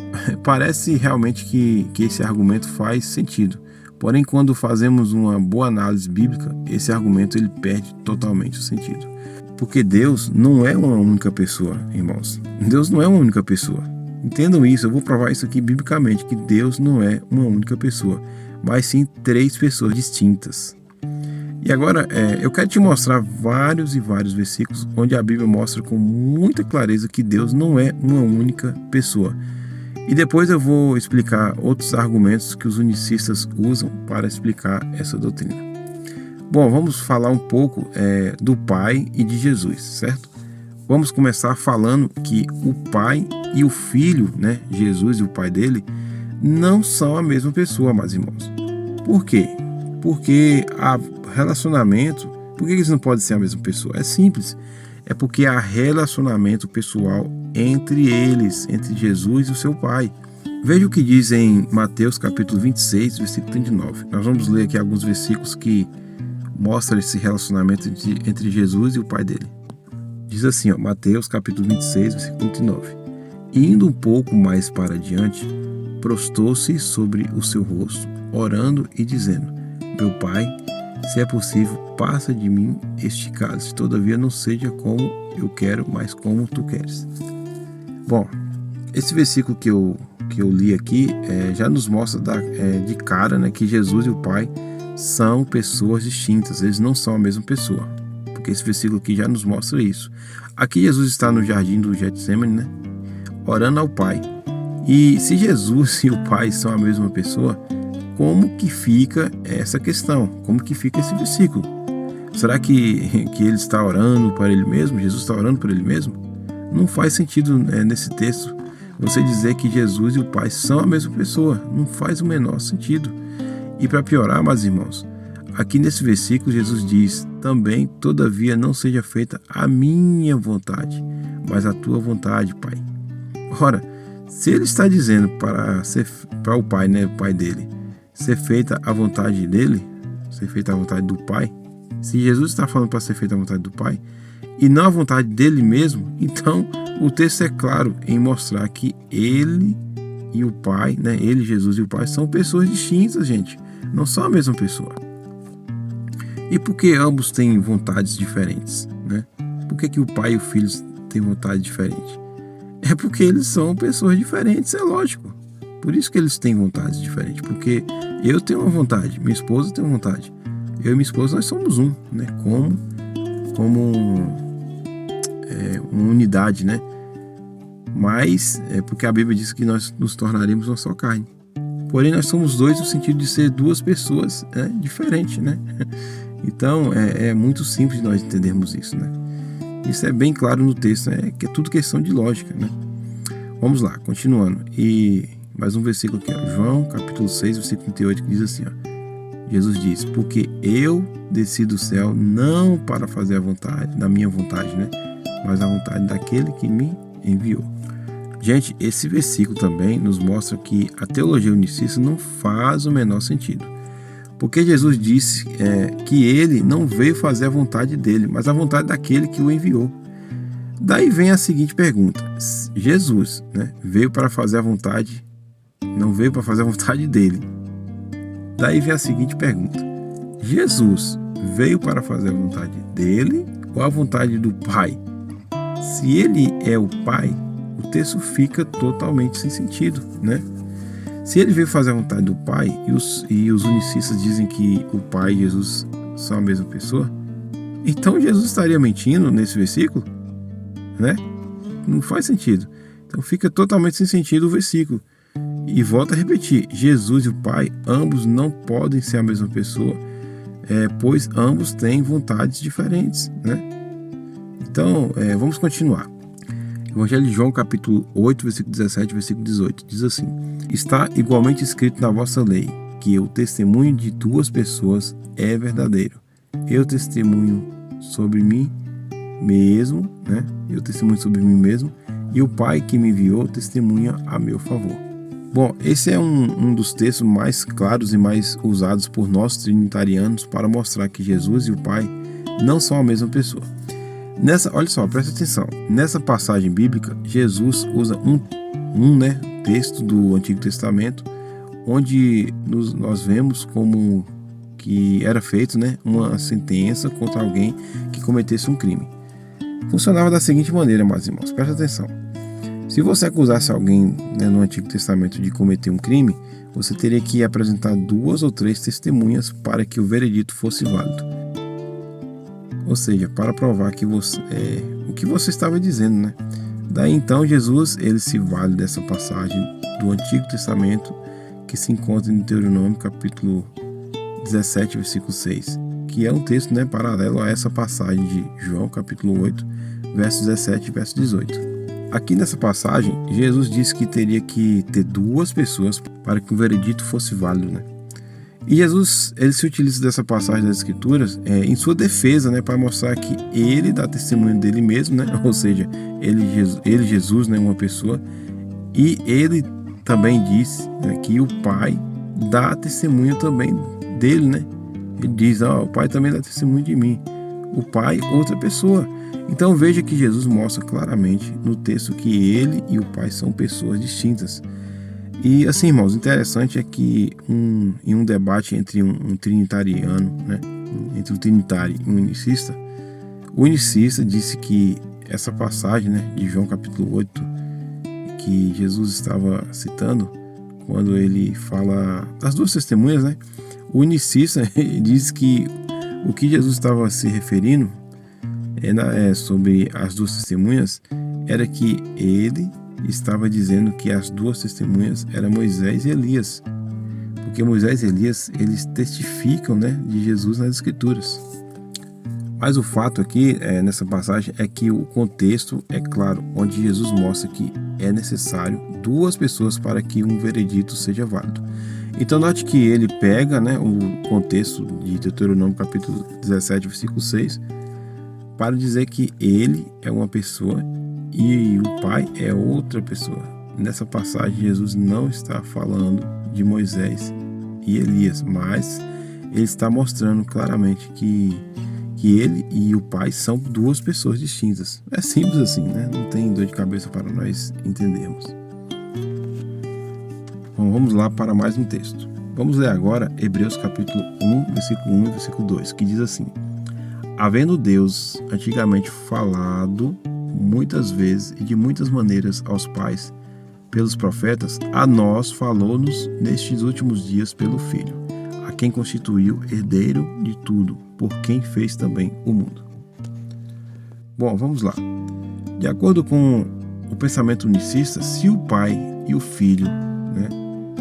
parece realmente que esse argumento faz sentido. Porém, quando fazemos uma boa análise bíblica, esse argumento ele perde totalmente o sentido. Porque Deus não é uma única pessoa, irmãos. Deus não é uma única pessoa. Entendam isso, eu vou provar isso aqui biblicamente, que Deus não é uma única pessoa, mas sim 3 pessoas distintas. E agora, eu quero te mostrar vários e vários versículos onde a Bíblia mostra com muita clareza que Deus não é uma única pessoa. E depois eu vou explicar outros argumentos que os unicistas usam para explicar essa doutrina. Bom, vamos falar um pouco do Pai e de Jesus, certo? Vamos começar falando que o Pai e o Filho, né, Jesus e o Pai dele, não são a mesma pessoa, meus irmãos. Por quê? Porque relacionamento, por que eles não podem ser a mesma pessoa? É simples, é porque há relacionamento pessoal entre eles, entre Jesus e o seu Pai. Veja o que diz em Mateus capítulo 26, versículo 39. Nós vamos ler aqui alguns versículos que mostram esse relacionamento entre Jesus e o Pai dele. Diz assim, Mateus capítulo 26, versículo 39. Indo um pouco mais para adiante, prostou-se sobre o seu rosto, orando e dizendo: Meu Pai, se é possível, passa de mim este cálice, todavia não seja como eu quero, mas como tu queres. Bom, esse versículo que eu li aqui já nos mostra de cara, né, que Jesus e o Pai são pessoas distintas, eles não são a mesma pessoa, porque esse versículo aqui já nos mostra isso. Aqui Jesus está no jardim do Getsemane, né, orando ao Pai. E se Jesus e o Pai são a mesma pessoa, como que fica essa questão? Como que fica esse versículo? Será que ele está orando para ele mesmo? Jesus está orando para ele mesmo? Não faz sentido nesse texto você dizer que Jesus e o Pai são a mesma pessoa. Não faz o menor sentido. E para piorar, meus irmãos, aqui nesse versículo Jesus diz também: todavia não seja feita a minha vontade, mas a tua vontade, Pai. Ora, se ele está dizendo para o Pai, né, o Pai dele, ser feita a vontade dele, ser feita a vontade do Pai, se Jesus está falando para ser feita a vontade do Pai e não a vontade dele mesmo, então o texto é claro em mostrar que ele e o Pai, né, ele, Jesus e o Pai, são pessoas distintas, gente, não são a mesma pessoa. E por que ambos têm vontades diferentes, né? Por que o Pai e o Filho têm vontade diferente? É porque eles são pessoas diferentes, é lógico. Por isso que eles têm vontades diferentes, porque eu tenho uma vontade, minha esposa tem uma vontade. Eu e minha esposa, nós somos um, né? Como uma unidade, né? Mas é porque a Bíblia diz que nós nos tornaremos uma só carne. Porém, nós somos dois no sentido de ser duas pessoas diferentes, né? Então, é muito simples nós entendermos isso, né? Isso é bem claro no texto, que é tudo questão de lógica, né? Vamos lá, continuando. E mais um versículo aqui, João capítulo 6, versículo 38, que diz assim, Jesus diz: porque eu desci do céu não para fazer a vontade, da minha vontade, né? Mas a vontade daquele que me enviou. Gente, esse versículo também nos mostra que a teologia unicista não faz o menor sentido. Porque Jesus disse que ele não veio fazer a vontade dele, mas a vontade daquele que o enviou. Daí vem a seguinte pergunta: Jesus, né, veio para fazer a vontade, não veio para fazer a vontade dele. Daí vem a seguinte pergunta: Jesus veio para fazer a vontade dele ou a vontade do Pai? Se ele é o Pai, o texto fica totalmente sem sentido, né? Se ele veio fazer a vontade do Pai e os unicistas dizem que o Pai e Jesus são a mesma pessoa, então Jesus estaria mentindo nesse versículo, né? Não faz sentido. Então fica totalmente sem sentido o versículo. E volto a repetir, Jesus e o Pai, ambos não podem ser a mesma pessoa, pois ambos têm vontades diferentes, né? Então, vamos continuar. Evangelho de João, capítulo 8, versículo 17, versículo 18, diz assim: está igualmente escrito na vossa lei, que o testemunho de duas pessoas é verdadeiro. Eu testemunho sobre mim mesmo, né? Eu testemunho sobre mim mesmo, e o Pai que me enviou testemunha a meu favor. Bom, esse é um dos textos mais claros e mais usados por nós trinitarianos para mostrar que Jesus e o Pai não são a mesma pessoa. Olha só, presta atenção. Nessa passagem bíblica, Jesus usa um texto do Antigo Testamento, onde nós vemos como que era feito, né, uma sentença contra alguém que cometesse um crime. Funcionava da seguinte maneira, meus irmãos, presta atenção. Se você acusasse alguém, né, no Antigo Testamento de cometer um crime, você teria que apresentar 2 ou 3 testemunhas para que o veredito fosse válido. Ou seja, para provar que o que você estava dizendo, né? Daí então Jesus ele se vale dessa passagem do Antigo Testamento que se encontra em Deuteronômio capítulo 17, versículo 6, que é um texto, né, paralelo a essa passagem de João capítulo 8, verso 17 e verso 18. Aqui nessa passagem, Jesus disse que teria que ter 2 pessoas para que o veredito fosse válido, né? E Jesus ele se utiliza dessa passagem das Escrituras em sua defesa, né, para mostrar que ele dá testemunho dele mesmo, né? Ou seja, ele Jesus, né, uma pessoa, e ele também disse, né, que o Pai dá testemunho também dele, né? Ele diz: o Pai também dá testemunho de mim. O Pai, outra pessoa. Então veja que Jesus mostra claramente no texto que ele e o Pai são pessoas distintas. E assim, irmãos, o interessante é que em um debate entre um trinitariano, né, entre um trinitário e um unicista, o unicista disse que essa passagem, né, de João capítulo 8, que Jesus estava citando, quando ele fala das 2 testemunhas, né, o unicista diz que o que Jesus estava se referindo sobre as 2 testemunhas era que ele estava dizendo que as 2 testemunhas eram Moisés e Elias, porque Moisés e Elias eles testificam, né, de Jesus nas Escrituras. Mas o fato aqui nessa passagem é que o contexto é claro, onde Jesus mostra que é necessário 2 pessoas para que um veredito seja válido. Então note que ele pega, né, o contexto de Deuteronômio capítulo 17, versículo 6, para dizer que ele é uma pessoa e o Pai é outra pessoa. Nessa passagem, Jesus não está falando de Moisés e Elias, mas ele está mostrando claramente que ele e o Pai são 2 pessoas distintas. É simples assim, né? Não tem dor de cabeça para nós entendermos. Bom, vamos lá para mais um texto. Vamos ler agora Hebreus capítulo 1, versículo 1 e versículo 2, que diz assim: havendo Deus antigamente falado muitas vezes e de muitas maneiras aos pais pelos profetas, a nós falou-nos nestes últimos dias pelo Filho, a quem constituiu herdeiro de tudo, por quem fez também o mundo. Bom, vamos lá. De acordo com o pensamento unicista, se o Pai e o Filho, né,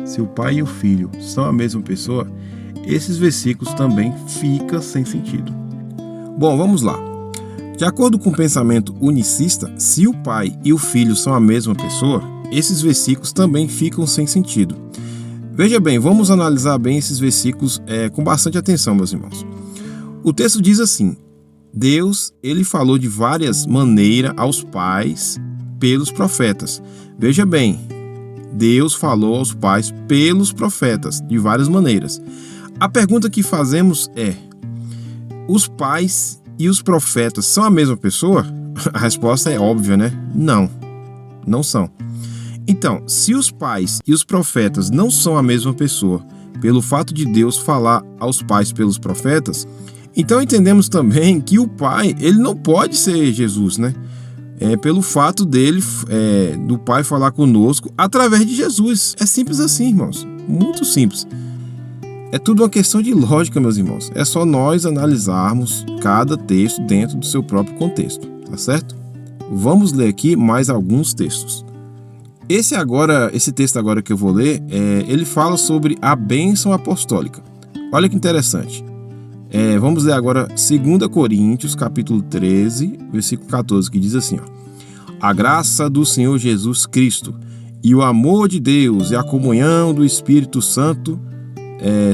se o Pai e o Filho são a mesma pessoa, esses versículos também ficam sem sentido. Bom, vamos lá. De acordo com o pensamento unicista, se o Pai e o Filho são a mesma pessoa, esses versículos também ficam sem sentido. Veja bem, vamos analisar bem esses versículos com bastante atenção, meus irmãos. O texto diz assim: Deus, ele falou de várias maneiras aos pais pelos profetas. Veja bem, Deus falou aos pais pelos profetas de várias maneiras. A pergunta que fazemos é: os pais e os profetas são a mesma pessoa? A resposta é óbvia, né? Não, não são. Então, se os pais e os profetas não são a mesma pessoa, pelo fato de Deus falar aos pais pelos profetas, então entendemos também que o Pai, ele não pode ser Jesus, né? Pelo fato do Pai falar conosco através de Jesus. É simples assim, irmãos. Muito simples. É tudo uma questão de lógica, meus irmãos. É só nós analisarmos cada texto dentro do seu próprio contexto, tá certo? Vamos ler aqui mais alguns textos. Esse texto agora que eu vou ler, ele fala sobre a bênção apostólica. Olha que interessante. Vamos ler agora 2 Coríntios, capítulo 13, versículo 14, que diz assim, ó: A graça do Senhor Jesus Cristo e o amor de Deus e a comunhão do Espírito Santo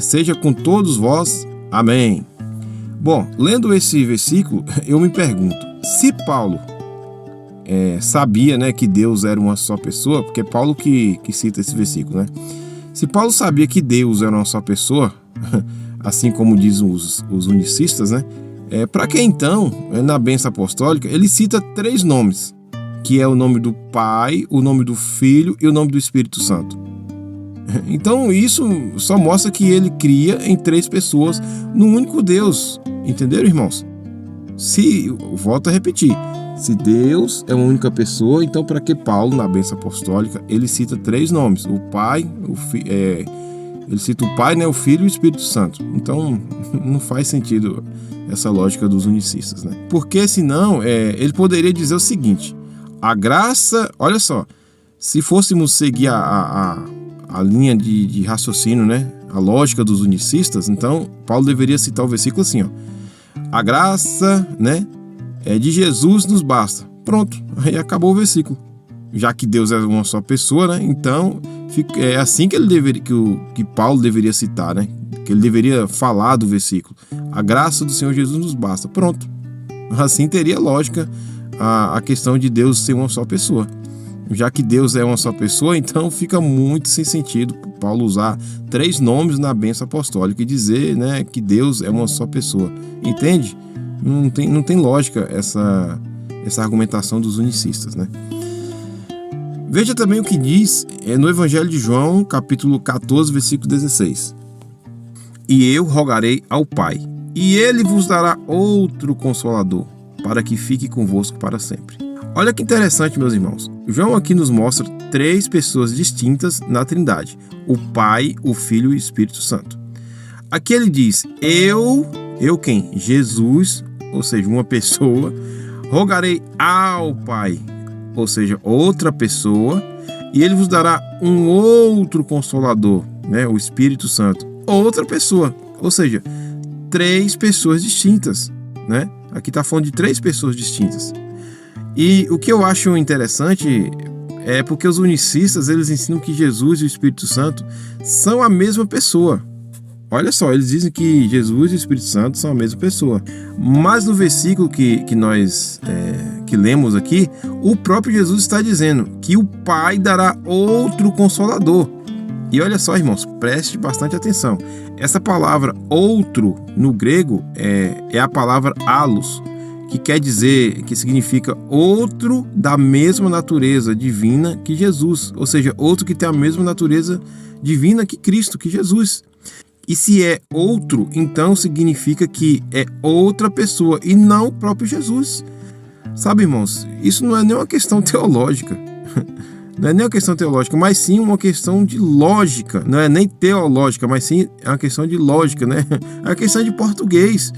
seja com todos vós. Amém. Bom, lendo esse versículo, eu me pergunto, se Paulo sabia, né, que Deus era uma só pessoa, porque é Paulo que cita esse versículo, né? Se Paulo sabia que Deus era uma só pessoa, assim como dizem os unicistas, né? Para que então, na bênção apostólica, ele cita 3 nomes, que é o nome do Pai, o nome do Filho e o nome do Espírito Santo. Então isso só mostra que ele cria em 3 pessoas num único Deus. Entenderam, irmãos? Volto a repetir, se Deus é uma única pessoa, então para que Paulo, na bênção apostólica, ele cita 3 nomes, o Pai, ele cita o Pai, né, o Filho e o Espírito Santo. Então não faz sentido essa lógica dos unicistas, né? Porque senão ele poderia dizer o seguinte: a graça, olha só, se fôssemos seguir a linha de raciocínio, né, a lógica dos unicistas, então Paulo deveria citar o versículo assim, ó: a graça, né, de Jesus nos basta. Pronto, aí acabou o versículo. Já que Deus é uma só pessoa, né? Então é assim que que Paulo deveria citar, né? Que ele deveria falar do versículo. A graça do Senhor Jesus nos basta. Pronto. Assim teria lógica a questão de Deus ser uma só pessoa. Já que Deus é uma só pessoa, então fica muito sem sentido Paulo usar 3 nomes na bênção apostólica e dizer, né, que Deus é uma só pessoa. Entende? Não tem lógica essa argumentação dos unicistas, né? Veja também o que diz no Evangelho de João, capítulo 14, versículo 16. E eu rogarei ao Pai, e ele vos dará outro Consolador, para que fique convosco para sempre. Olha que interessante, meus irmãos. João aqui nos mostra 3 pessoas distintas na Trindade: o Pai, o Filho e o Espírito Santo. Aqui ele diz: eu quem? Jesus, ou seja, uma pessoa, rogarei ao Pai, ou seja, outra pessoa, e ele vos dará um outro Consolador, né, o Espírito Santo, outra pessoa, ou seja, 3 pessoas distintas, né? Aqui está falando de 3 pessoas distintas. E o que eu acho interessante é porque os unicistas, eles ensinam que Jesus e o Espírito Santo são a mesma pessoa. Olha só, eles dizem que Jesus e o Espírito Santo são a mesma pessoa. Mas no versículo que nós lemos aqui, o próprio Jesus está dizendo que o Pai dará outro Consolador. E olha só, irmãos, preste bastante atenção. Essa palavra outro, no grego, é a palavra allos, que significa outro da mesma natureza divina que Jesus. Ou seja, outro que tem a mesma natureza divina que Cristo, que Jesus. E se é outro, então significa que é outra pessoa e não o próprio Jesus. Sabe, irmãos, isso não é nem uma questão teológica. Não é nem uma questão teológica, mas sim uma questão de lógica. Não é nem teológica, mas sim é uma questão de lógica, né? É uma questão de português.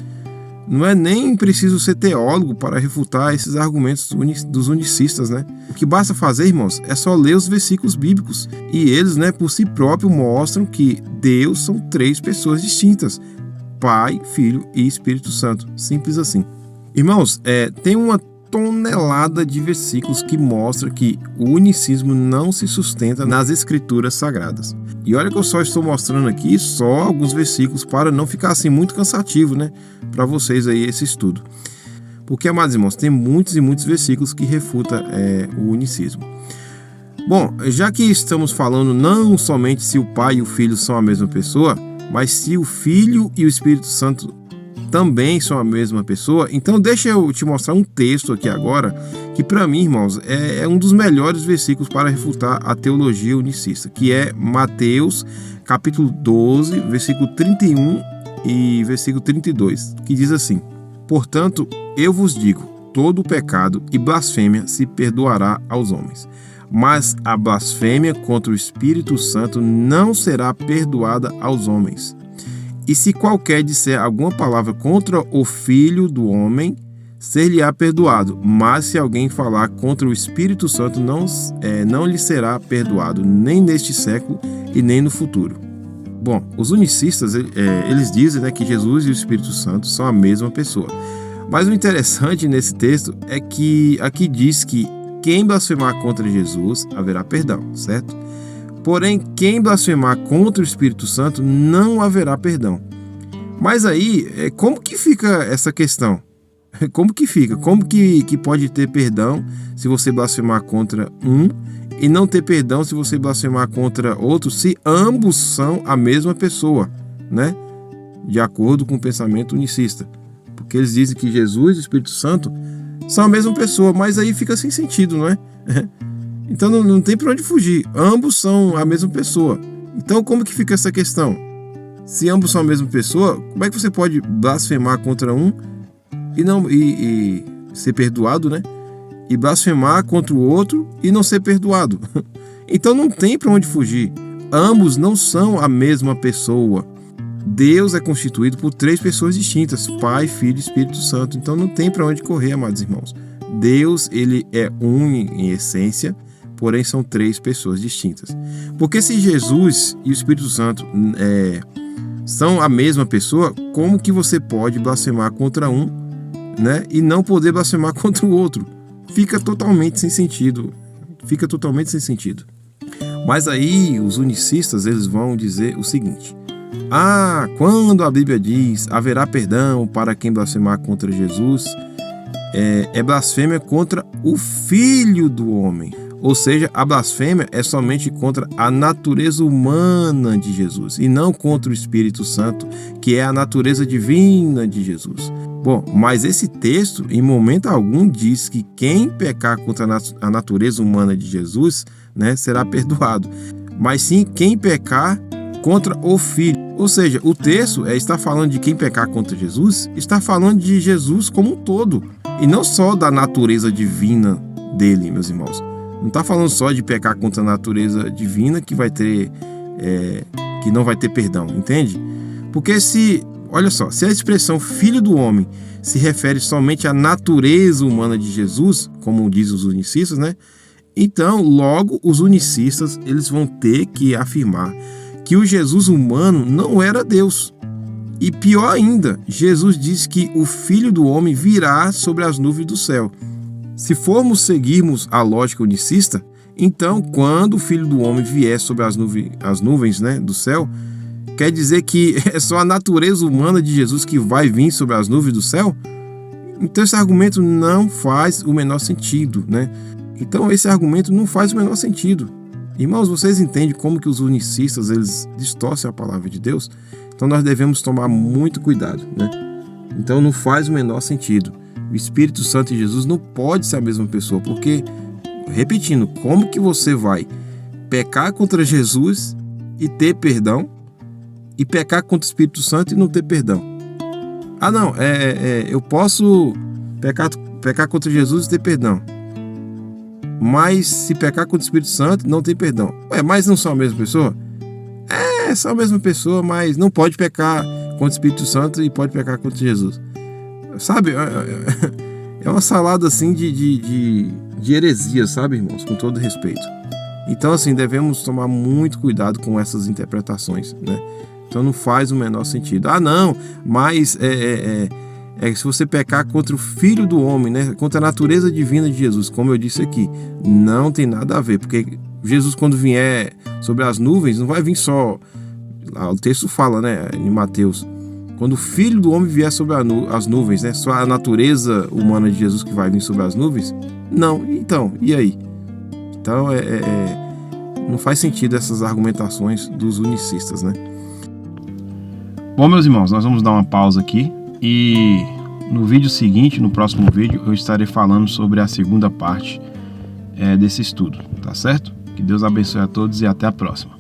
Não é nem preciso ser teólogo para refutar esses argumentos dos unicistas, né? O que basta fazer, irmãos, é só ler os versículos bíblicos. E eles, né, por si próprios mostram que Deus são 3 pessoas distintas: Pai, Filho e Espírito Santo. Simples assim. Irmãos, tem uma tonelada de versículos que mostra que o unicismo não se sustenta nas escrituras sagradas. E olha que eu só estou mostrando aqui só alguns versículos para não ficar assim muito cansativo, né, para vocês aí esse estudo. Porque, amados irmãos, tem muitos e muitos versículos que refutam o unicismo. Bom, já que estamos falando não somente se o Pai e o Filho são a mesma pessoa, mas se o Filho e o Espírito Santo também são a mesma pessoa? Então deixa eu te mostrar um texto aqui agora, que para mim, irmãos, é um dos melhores versículos para refutar a teologia unicista, que é Mateus, capítulo 12, versículo 31 e versículo 32, que diz assim: portanto, eu vos digo, todo pecado e blasfêmia se perdoará aos homens, mas a blasfêmia contra o Espírito Santo não será perdoada aos homens. E se qualquer disser alguma palavra contra o Filho do Homem, ser-lhe-á perdoado. Mas se alguém falar contra o Espírito Santo, não lhe será perdoado, nem neste século e nem no futuro. Bom, os unicistas, eles dizem, né, que Jesus e o Espírito Santo são a mesma pessoa. Mas o interessante nesse texto é que aqui diz que quem blasfemar contra Jesus haverá perdão, certo? Porém, quem blasfemar contra o Espírito Santo não haverá perdão. Mas aí, como que fica essa questão? Como que fica? Como que pode ter perdão se você blasfemar contra um e não ter perdão se você blasfemar contra outro, se ambos são a mesma pessoa, né? De acordo com o pensamento unicista. Porque eles dizem que Jesus e o Espírito Santo são a mesma pessoa, mas aí fica sem sentido, não é? Então não tem para onde fugir. Ambos são a mesma pessoa. Então como que fica essa questão? Se ambos são a mesma pessoa, como é que você pode blasfemar contra um e ser perdoado, né? E blasfemar contra o outro e não ser perdoado? Então não tem para onde fugir. Ambos não são a mesma pessoa. Deus é constituído por 3 pessoas distintas: Pai, Filho e Espírito Santo. Então não tem para onde correr, amados irmãos. Deus, ele é um em essência, porém são 3 pessoas distintas. Porque se Jesus e o Espírito Santo são a mesma pessoa, como que você pode blasfemar contra um, né, e não poder blasfemar contra o outro? Fica totalmente sem sentido. Mas aí os unicistas, eles vão dizer o seguinte: quando a Bíblia diz haverá perdão para quem blasfemar contra Jesus, é blasfêmia contra o Filho do Homem. Ou seja, a blasfêmia é somente contra a natureza humana de Jesus e não contra o Espírito Santo, que é a natureza divina de Jesus. Bom, mas esse texto, em momento algum, diz que quem pecar contra a natureza humana de Jesus, né, será perdoado. Mas sim quem pecar contra o Filho. Ou seja, o texto está falando de quem pecar contra Jesus, está falando de Jesus como um todo, e não só da natureza divina dele, meus irmãos. Não está falando só de pecar contra a natureza divina que não vai ter perdão, entende? Porque olha só, se a expressão Filho do Homem se refere somente à natureza humana de Jesus, como dizem os unicistas, né? Então, logo, os unicistas eles vão ter que afirmar que o Jesus humano não era Deus. E pior ainda, Jesus diz que o Filho do Homem virá sobre as nuvens do céu. Se formos seguirmos a lógica unicista, então quando o Filho do Homem vier sobre as nuvens, né, do céu, quer dizer que é só a natureza humana de Jesus que vai vir sobre as nuvens do céu? Então esse argumento não faz o menor sentido, né? Então esse argumento não faz o menor sentido. Irmãos, vocês entendem como que os unicistas eles distorcem a palavra de Deus? Então nós devemos tomar muito cuidado, né? Então não faz o menor sentido. O Espírito Santo e Jesus não pode ser a mesma pessoa, porque, repetindo, como que você vai pecar contra Jesus e ter perdão, e pecar contra o Espírito Santo e não ter perdão? Eu posso pecar contra Jesus e ter perdão, mas se pecar contra o Espírito Santo, não tem perdão. Mas não são a mesma pessoa? São a mesma pessoa, mas não pode pecar contra o Espírito Santo e pode pecar contra Jesus. Sabe? É uma salada assim de heresia, sabe, irmãos? Com todo respeito. Então, assim, devemos tomar muito cuidado com essas interpretações, né? Então não faz o menor sentido. Mas se você pecar contra o Filho do Homem, né, contra a natureza divina de Jesus, como eu disse aqui, não tem nada a ver, porque Jesus, quando vier sobre as nuvens, não vai vir só, o texto fala, né, em Mateus, quando o Filho do Homem vier sobre as nuvens, né, só a natureza humana de Jesus que vai vir sobre as nuvens? Não, então, e aí? Então, não faz sentido essas argumentações dos unicistas, né? Bom, meus irmãos, nós vamos dar uma pausa aqui E no vídeo seguinte, no próximo vídeo, eu estarei falando sobre a segunda parte desse estudo, tá certo? Que Deus abençoe a todos e até a próxima.